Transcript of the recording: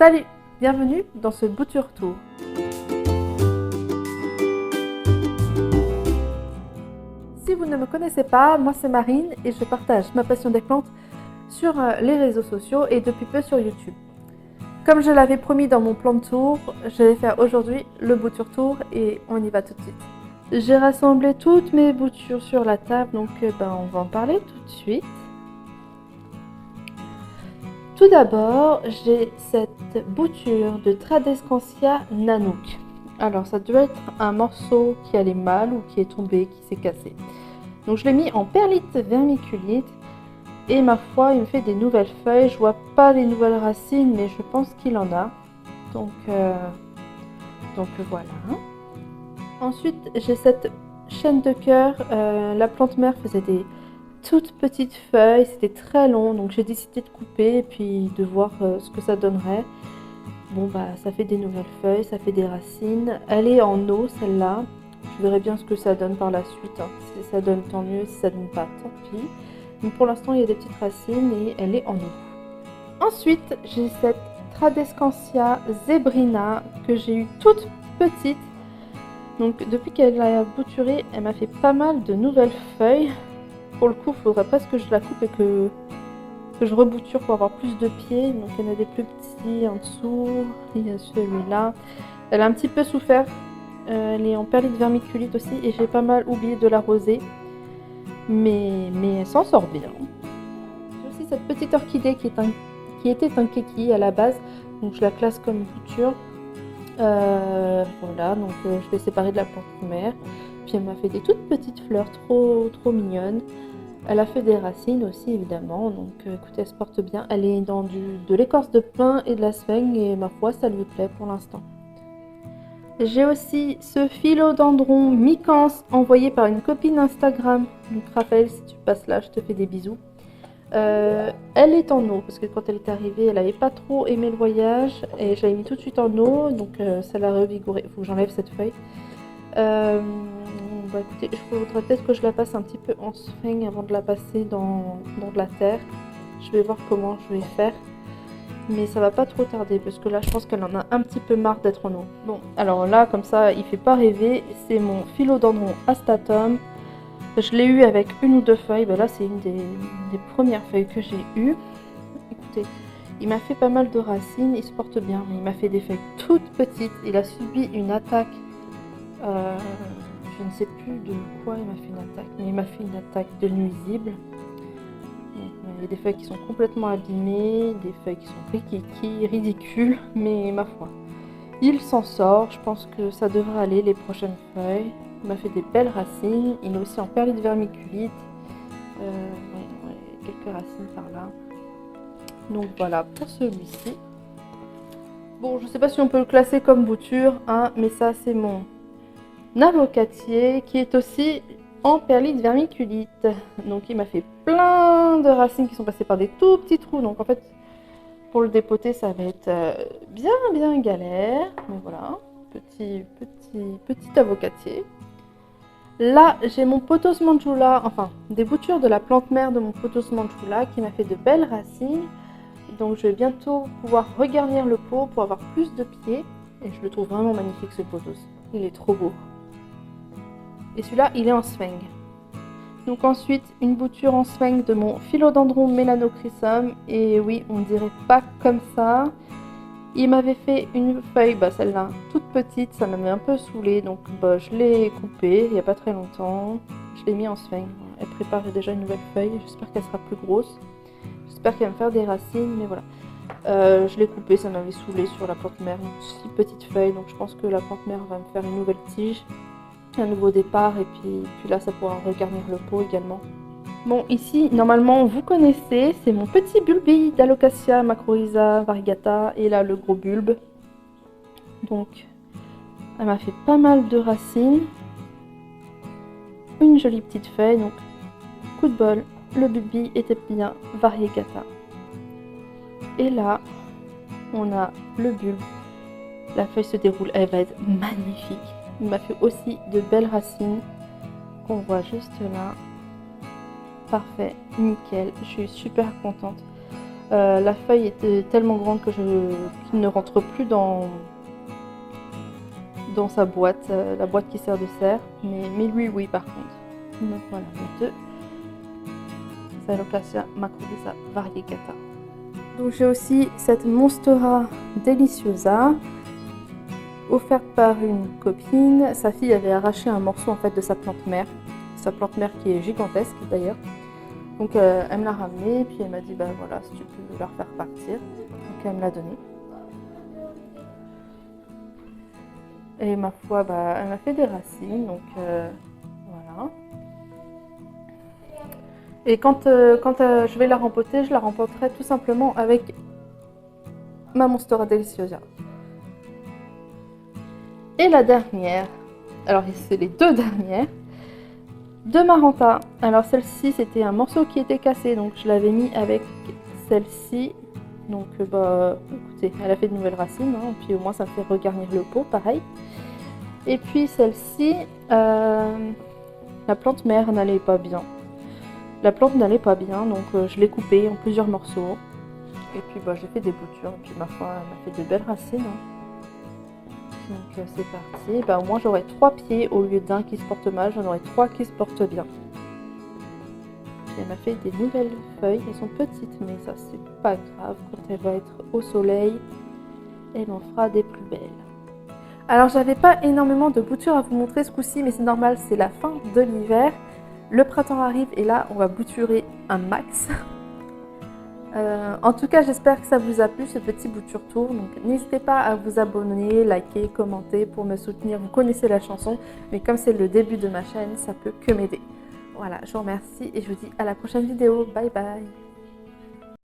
Salut, bienvenue dans ce bouture tour. Si vous ne me connaissez pas, moi c'est Marine et je partage ma passion des plantes sur les réseaux sociaux et depuis peu sur YouTube. Comme je l'avais promis dans mon plan de tour, je vais faire aujourd'hui le bouture tour et on y va tout de suite. J'ai rassemblé toutes mes boutures sur la table, donc on va en parler tout de suite. Tout d'abord, j'ai cette bouture de Tradescantia Nanook. Alors ça doit être un morceau qui allait mal ou qui est tombé, qui s'est cassé. Donc je l'ai mis en perlite vermiculite et ma foi, il me fait des nouvelles feuilles. Je vois pas les nouvelles racines, mais je pense qu'il en a. Donc voilà. Ensuite, j'ai cette chaîne de cœur. La plante mère faisait des toutes petites feuilles, c'était très long, donc j'ai décidé de couper et puis de voir ce que ça donnerait. Bon ça fait des nouvelles feuilles, ça fait des racines. Elle est en eau celle-là. Je verrai bien ce que ça donne par la suite. Si ça donne tant mieux, si ça donne pas tant pis. Mais pour l'instant il y a des petites racines et elle est en eau. Ensuite j'ai cette Tradescantia Zebrina que j'ai eue toute petite. Donc depuis qu'elle a bouturé, elle m'a fait pas mal de nouvelles feuilles. Pour le coup, il faudrait presque que je la coupe et que je rebouture pour avoir plus de pieds. Donc il y en a des plus petits en dessous. Il y a celui-là. Elle a un petit peu souffert. Elle est en perlite vermiculite aussi et j'ai pas mal oublié de l'arroser. Mais elle s'en sort bien. J'ai aussi cette petite orchidée qui était un keki à la base. Donc je la classe comme bouture. Voilà, donc je vais séparer de la plante mère. Puis elle m'a fait des toutes petites fleurs trop mignonnes. Elle a fait des racines aussi évidemment, donc écoutez, elle se porte bien. Elle est dans de l'écorce de pin et de la sphène et ma foi ça lui plaît pour l'instant. J'ai aussi ce philodendron micans envoyé par une copine Instagram. Donc Raphaël, si tu passes là, je te fais des bisous. Elle est en eau parce que quand elle est arrivée, elle n'avait pas trop aimé le voyage et je l'avais mis tout de suite en eau, donc ça l'a revigorée. Il faut que j'enlève cette feuille. Écoutez, il faudrait peut-être que je la passe un petit peu en sphène avant de la passer dans de la terre. Je vais voir comment je vais faire. Mais ça va pas trop tarder parce que là je pense qu'elle en a un petit peu marre d'être en eau. Bon, alors là comme ça il fait pas rêver. C'est mon philodendron astatum. Je l'ai eu avec une ou deux feuilles. Là c'est une des premières feuilles que j'ai eues. Écoutez, il m'a fait pas mal de racines. Il se porte bien, mais il m'a fait des feuilles toutes petites. Il a subi une attaque. Je ne sais plus de quoi il m'a fait une attaque, mais il m'a fait une attaque de nuisible. Il y a des feuilles qui sont complètement abîmées, des feuilles qui sont ridicules, mais ma foi, il s'en sort. Je pense que ça devrait aller les prochaines feuilles. Il m'a fait des belles racines. Il est aussi en perlite vermiculite. Quelques racines par là. Donc voilà pour celui-ci. Bon, je ne sais pas si on peut le classer comme bouture, mais ça c'est mon avocatier qui est aussi en perlite vermiculite. Donc il m'a fait plein de racines qui sont passées par des tout petits trous. Donc en fait pour le dépoter ça va être bien galère. Mais voilà, petit avocatier. Là j'ai mon pothos mandjula, enfin des boutures de la plante mère de mon pothos mandjula qui m'a fait de belles racines. Donc je vais bientôt pouvoir regarnir le pot pour avoir plus de pieds. Et je le trouve vraiment magnifique ce pothos. Il est trop beau. Et celui-là, il est en sphène. Donc ensuite, une bouture en sphène de mon philodendron mélanochrysum. Et oui, on dirait pas comme ça. Il m'avait fait une feuille, celle-là, toute petite. Ça m'avait un peu saoulée. Donc je l'ai coupée il n'y a pas très longtemps. Je l'ai mis en sphène. Elle prépare déjà une nouvelle feuille. J'espère qu'elle sera plus grosse. J'espère qu'elle va me faire des racines. Mais voilà. Je l'ai coupée, ça m'avait saoulée sur la plante mère. Une si petite feuille. Donc je pense que la plante mère va me faire une nouvelle tige. Un nouveau départ et puis là ça pourra regarnir le pot également. Bon ici normalement vous connaissez, c'est mon petit bulbe d'Alocasia macrorhiza variegata et là le gros bulbe. Donc elle m'a fait pas mal de racines. Une jolie petite feuille, donc coup de bol, le bulbe était bien variegata. Et là on a le bulbe, la feuille se déroule, elle va être magnifique. Il m'a fait aussi de belles racines qu'on voit juste là. Parfait, nickel, je suis super contente. La feuille était tellement grande que qu'il ne rentre plus dans sa boîte, la boîte qui sert de serre. Mais lui, oui, par contre. Donc voilà, les deux. Xyloclassia macrorhiza variegata. Donc j'ai aussi cette Monstera deliciosa, offerte par une copine. Sa fille avait arraché un morceau en fait de sa plante mère. Sa plante mère qui est gigantesque d'ailleurs. Donc elle me l'a ramené, puis elle m'a dit bah voilà, si tu peux leur faire partir. Donc elle me l'a donné. Et ma foi, bah, elle m'a fait des racines, donc voilà. Et quand je vais la rempoter, je la rempoterai tout simplement avec ma Monstera deliciosa. Et la dernière, alors c'est les deux dernières, de Maranta. Alors celle-ci, c'était un morceau qui était cassé, donc je l'avais mis avec celle-ci. Donc bah écoutez, elle a fait de nouvelles racines, hein, puis au moins ça me fait regarnir le pot, pareil. Et puis celle-ci, la plante mère n'allait pas bien. La plante n'allait pas bien, donc je l'ai coupée en plusieurs morceaux. Et puis bah, j'ai fait des boutures, et puis ma foi, elle m'a fait de belles racines. Hein. Donc c'est parti. Bah, au moins j'aurai 3 pieds au lieu d'un qui se porte mal, j'en aurai 3 qui se portent bien. Puis elle m'a fait des nouvelles feuilles, elles sont petites, mais ça c'est pas grave. Quand elle va être au soleil, elle en fera des plus belles. Alors j'avais pas énormément de boutures à vous montrer ce coup-ci, mais c'est normal, c'est la fin de l'hiver. Le printemps arrive et là on va bouturer un max. En tout cas j'espère que ça vous a plu ce petit bouture tour. Donc n'hésitez pas à vous abonner, liker, commenter pour me soutenir. Vous connaissez la chanson, mais comme c'est le début de ma chaîne, ça peut que m'aider. Voilà, je vous remercie et je vous dis à la prochaine vidéo. Bye bye.